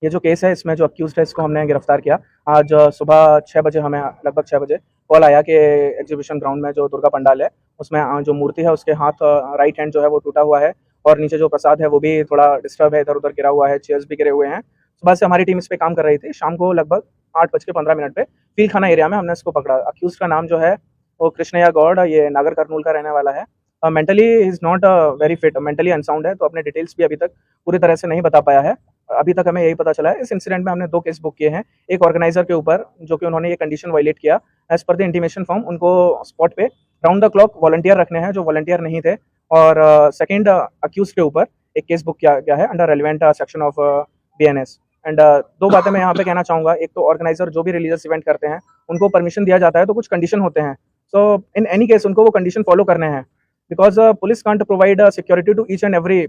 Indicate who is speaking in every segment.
Speaker 1: ये जो केस है इसमें जो अक्यूज्ड है इसको हमने गिरफ्तार किया। आज सुबह 6 बजे हमें लगभग 6 बजे कॉल आया कि एग्जीबिशन ग्राउंड में जो दुर्गा पंडाल है उसमें जो मूर्ति है उसके हाथ राइट हैंड जो है वो टूटा हुआ है और नीचे जो प्रसाद है वो भी थोड़ा डिस्टर्ब है, इधर-उधर गिरा हुआ है, चेयर्स भी गिरे हुए हैं। सुबह से हमारी टीम इस पे काम कर रही थी। शाम को लगभग 8:15 पे फील खाना एरिया में हमने इसको पकड़ा। अक्यूज्ड का नाम जो है वो कृष्णैया गौड़, ये नागर कर्नूल का रहने वाला है। Mentally he is not very fit, mentally unsound है, तो अपने डिटेल्स भी अभी तक पूरी तरह से नहीं बता पाया है। अभी तक हमें यही पता चला है। इस इंसिडेंट में हमने 2 केस बुक किए हैं। एक ऑर्गेनाइजर के ऊपर जो कि उन्होंने ये कंडीशन वायलेट किया, as per the intimation form उनको स्पॉट पे राउंड द क्लॉक वॉलंटियर रखने हैं जो वॉलंटियर नहीं थे। और सेकंड अक्यूज्ड के ऊपर एक केस बुक किया गया है under relevant section of BNS. And 2 बातें मैं यहाँ पे कहना चाहूँगा। एक तो ऑर्गेनाइजर जो भी रिलीजियस इवेंट करते हैं उनको परमिशन दिया जाता है तो कुछ कंडीशन होते हैं। सो इन एनी केस उनको वो कंडीशन फॉलो करने हैं, because police can't provide security to each and every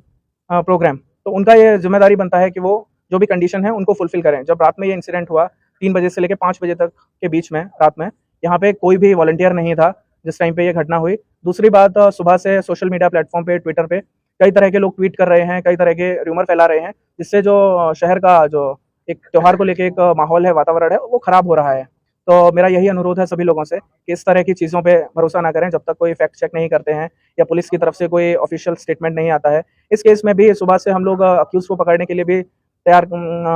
Speaker 1: programme. तो उनका ये जिम्मेदारी बनता है कि वो जो भी कंडीशन है उनको फुलफिल करें। जब रात में ये इंसिडेंट हुआ 3 बजे से लेकर 5 बजे तक के बीच में रात में यहाँ पे कोई भी वॉलंटियर नहीं था जिस टाइम पे ये घटना हुई। दूसरी बात, सुबह से सोशल मीडिया प्लेटफॉर्म पे, ट्विटर पे कई तरह के लोग ट्वीट कर रहे हैं, कई तरह के र्यूमर फैला रहे हैं, जिससे जो शहर का जो एक त्योहार को लेके एक माहौल है, वातावरण है, वो खराब हो रहा है। तो मेरा यही अनुरोध है सभी लोगों से कि इस तरह की चीज़ों पे भरोसा ना करें जब तक कोई फैक्ट चेक नहीं करते हैं या पुलिस की तरफ से कोई ऑफिशियल स्टेटमेंट नहीं आता है। इस केस में भी सुबह से हम लोग अक्यूज को पकड़ने के लिए भी तैयार,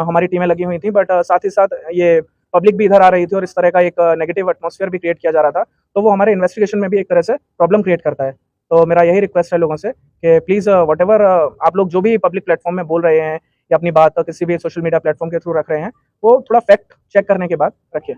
Speaker 1: हमारी टीमें लगी हुई थी, बट साथ ही साथ ये पब्लिक भी इधर आ रही थी और इस तरह का एक नेगेटिव एटमॉस्फेयर भी क्रिएट किया जा रहा था, तो वो हमारे इन्वेस्टिगेशन में भी एक तरह से प्रॉब्लम क्रिएट करता है। तो मेरा यही रिक्वेस्ट है लोगों से कि प्लीज़ वॉटेवर आप लोग जो भी पब्लिक प्लेटफॉर्म में बोल रहे हैं या अपनी बात किसी भी सोशल मीडिया प्लेटफॉर्म के थ्रू रख रहे हैं, वो थोड़ा फैक्ट चेक करने के बाद रखिए।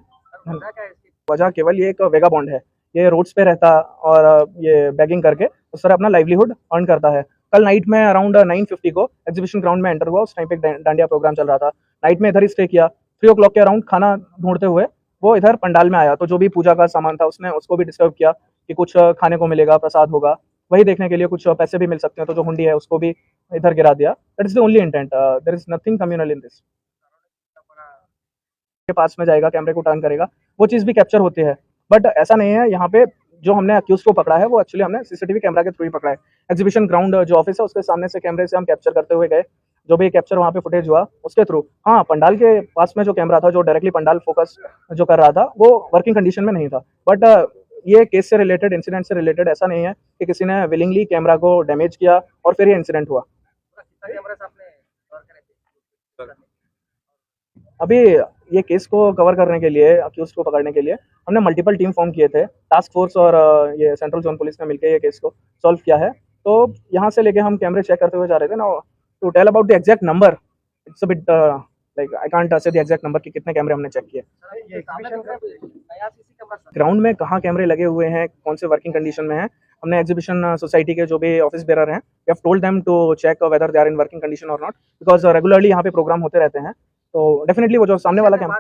Speaker 1: वजह केवल ये एक वेगा बॉन्ड है, ये रोड्स पे रहता और ये बैगिंग करके उस तरह अपना लाइवलीहुड अर्न करता है। कल नाइट में अराउंड 9:50 को एग्जीबिशन ग्राउंड में एंटर हुआ। उस टाइम पे डांडिया प्रोग्राम चल रहा था। नाइट में इधर ही स्टे किया। 3 o'clock के अराउंड खाना ढूंढते हुए वो इधर पंडाल में आया, तो जो भी पूजा का सामान था उसने उसको भी डिस्टर्ब किया कि कुछ खाने को मिलेगा, प्रसाद होगा, वही देखने के लिए कुछ पैसे भी मिल सकते हैं, तो जो हुंडी है उसको भी इधर गिरा दिया। That is the only intent, there is nothing communal in this. के पास में जाएगा, कैमरे को टर्न करेगा, वो चीज़ भी कैप्चर होती है। बट ऐसा नहीं है, यहाँ पे जो हमने अक्यूज को पकड़ा है वो एक्चुअली हमने सीसीटीवी कैमरा के थ्रू ही पकड़ा है। एग्जीबिशन ग्राउंड जो ऑफिस है उसके सामने से कैमरे से हम कैप्चर करते हुए गए, जो भी कैप्चर वहाँ पे फुटेज हुआ उसके थ्रू। हाँ, पंडाल के पास में जो कैमरा था जो डायरेक्टली पंडाल फोकस जो कर रहा था वो वर्किंग कंडीशन में नहीं था। बट ये केस से रिलेटेड, इंसिडेंट से रिलेटेड ऐसा नहीं है कि किसी ने विलिंगली कैमरा को डैमेज किया और फिर ये इंसिडेंट हुआ। अभी ये केस को कवर करने के लिए, अक्यूज को पकड़ने के लिए हमने मल्टीपल टीम फॉर्म किए थे। टास्क फोर्स और ये सेंट्रल जोन पुलिस ने मिलकर ये केस को सॉल्व किया है। तो यहाँ से लेके हम कैमरे चेक करते हुए जा रहे थे ना, to tell about the exact number it's a bit like I can't say the exact number कि कितने कैमरे हमने चेक किए। ग्राउंड में कहाँ कैमरे लगे हुए हैं, कौन से वर्किंग कंडीशन में है, हमने एग्जीबिशन सोसाइटी के जो भी ऑफिस बेरर हैं, we have told them to check whether they are in working condition और नॉट, बिकॉज रेगुलरली यहाँ पे प्रोग्राम होते रहते हैं। तो डेफिनेटली वो जो सामने वाला कैमरा,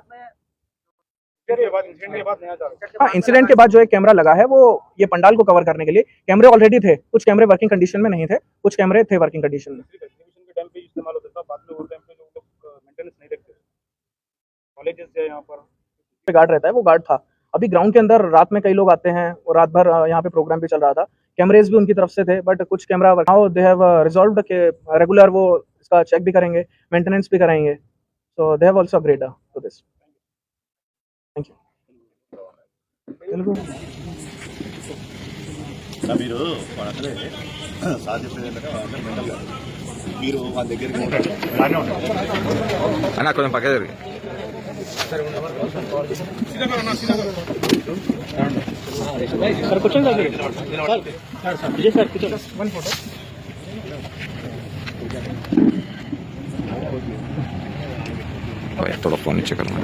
Speaker 1: हाँ, इंसिडेंट के बाद जो एक कैमरा लगा है वो ये पंडाल को कवर करने के लिए, कैमरे ऑलरेडी थे, कुछ कैमरे वर्किंग कंडीशन में नहीं थे, कुछ कैमरे थे वर्किंग कंडीशन में। गार्ड रहता है, वो गार्ड था। अभी ग्राउंड के अंदर रात में कई लोग आते हैं और रात भर यहाँ पे प्रोग्राम भी चल रहा था, कैमरेज भी उनकी तरफ से थे, बट कुछ camera now they have resolved के रेगुलर वो इसका चेक भी करेंगे, मेंटेनेंस भी कराएंगे। So they have also agreed to this. Thank you.
Speaker 2: మీరు మనకలే సాధ్యపడేందుకు మీరు మా దగ్గరికి
Speaker 3: అన్న కొంచెం పక్క జరిగి
Speaker 1: सर कुछ विजय सर कुछ वन फोटो
Speaker 3: थोड़ा फोन नीचे करना।